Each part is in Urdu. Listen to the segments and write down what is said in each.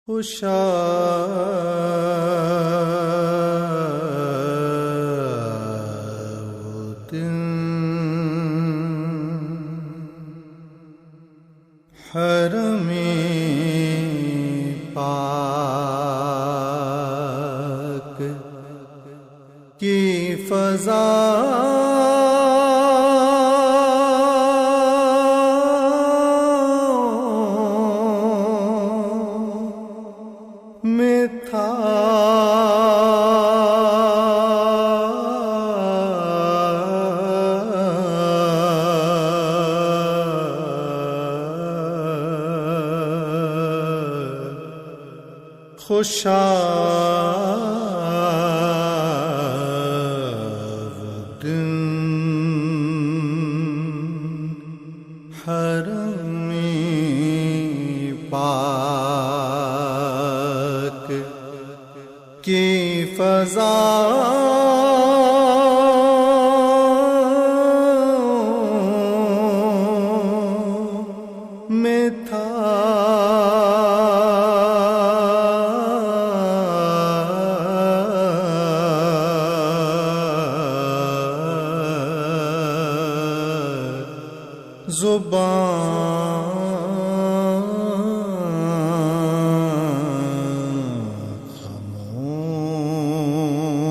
وہ دن حرم پاک کی فضا میں تھا خوشاوندن حرم پاک کی فضا میں تھا زبان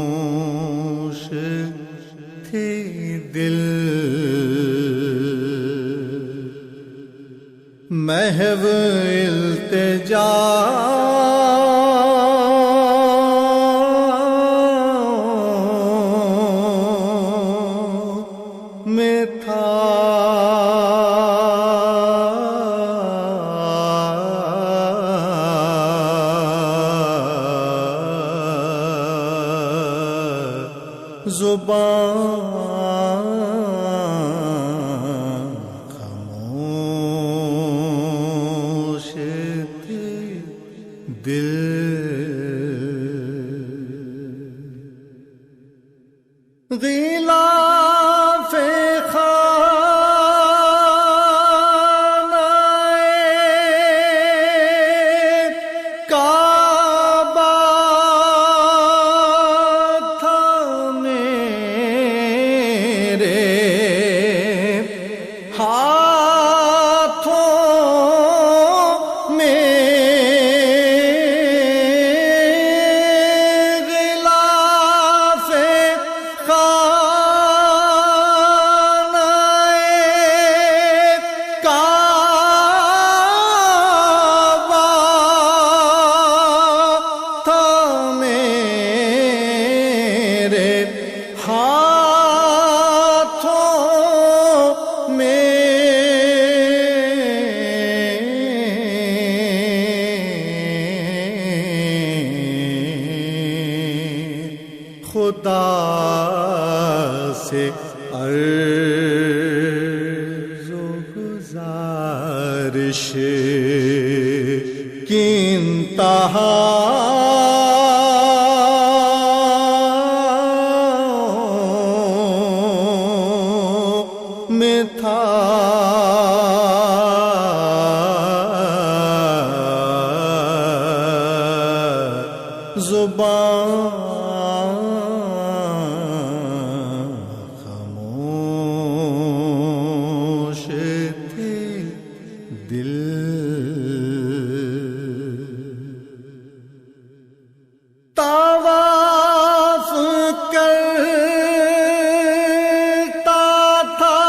خاموش تھی، دل محو التجا میں تھا۔ زبان خاموش تھی، دل غلاف خانہ کعبہ تھا میرے ہاتھوں میں، غلاف خانہ کعبہ تھا میرے ہاتھوں میں، خدا سے عرض و گزارش کی انتہا میں تھا۔ زبان خاموش تھی، دل طواف کرتا تھا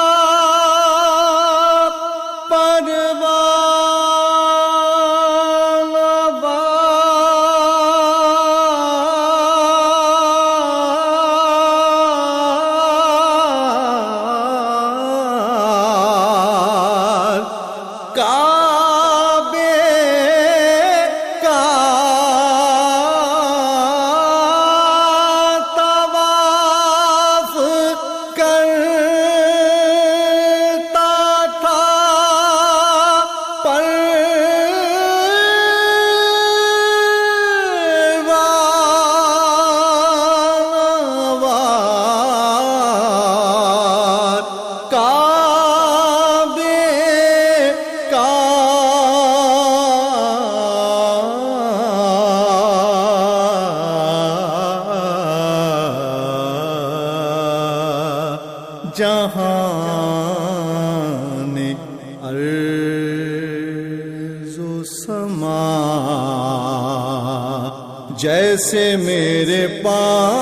جیسے میرے پاؤں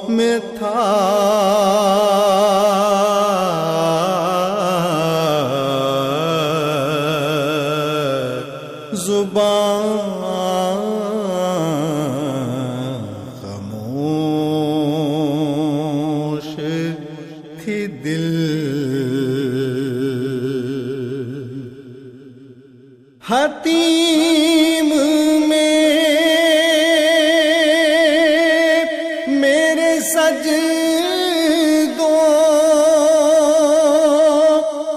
میں تھا زبان خاموش تھی دل حتیم میں میرے سجدوں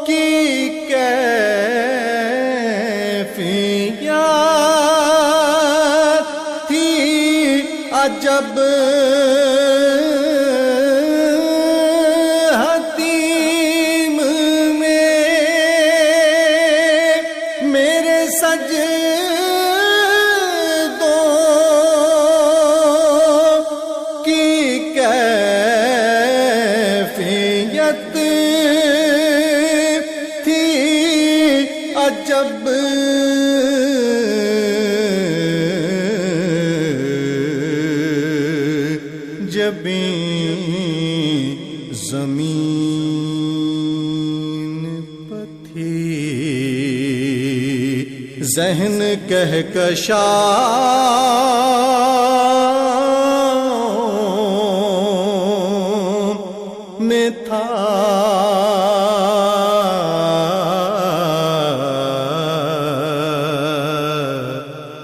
کی کیفیت تھی عجب حتیم میں میرے سجدوں کی کیفیت تھی عجب جبیں زمین پر تھی ذہن کہکشاؤں میں تھا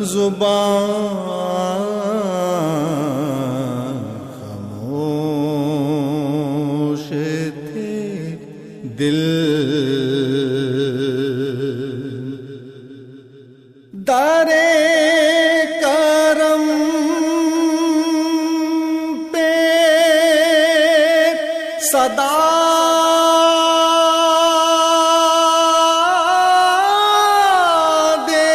زبان خاموش تھے دل دارے کرم پہ صدا دے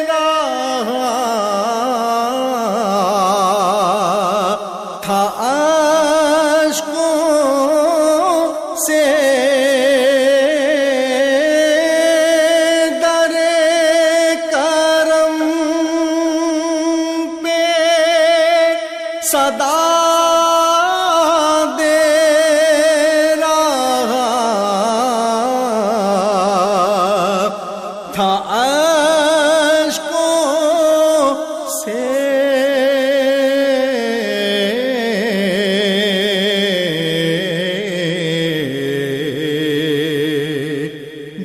رہا تھا اشکوں سے صدا دے رہا تھا اشکوں سے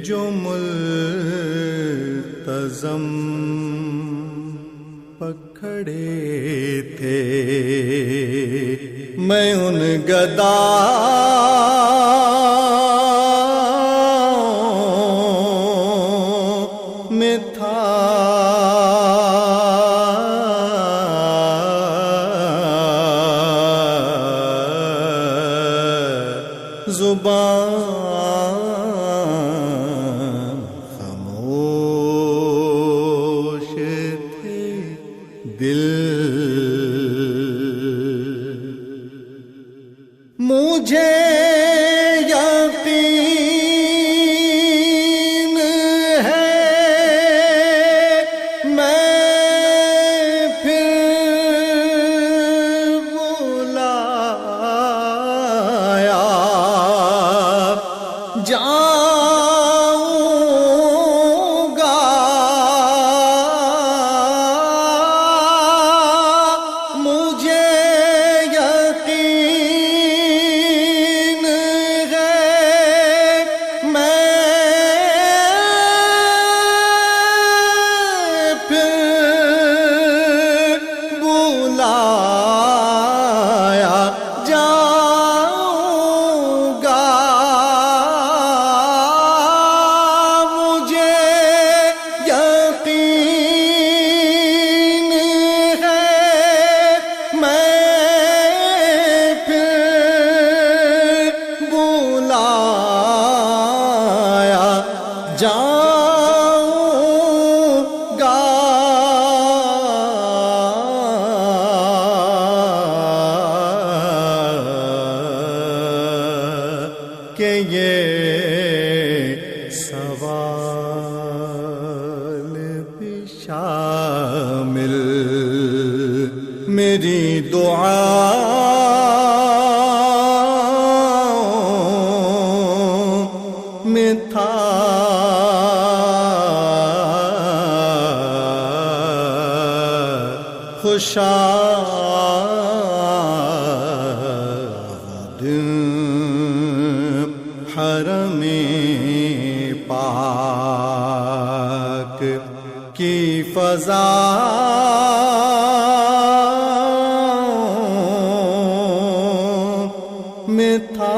جو ملتزم پکڑے تھے میں ان گداؤں میں تھا زبان خاموش تھے دل مجھے یقین ہے میں پھر بلایا جاؤں گا مجھے کہ یہ تیری دعا میں تھا خوشاد حرم پاک کی فضا میں تھا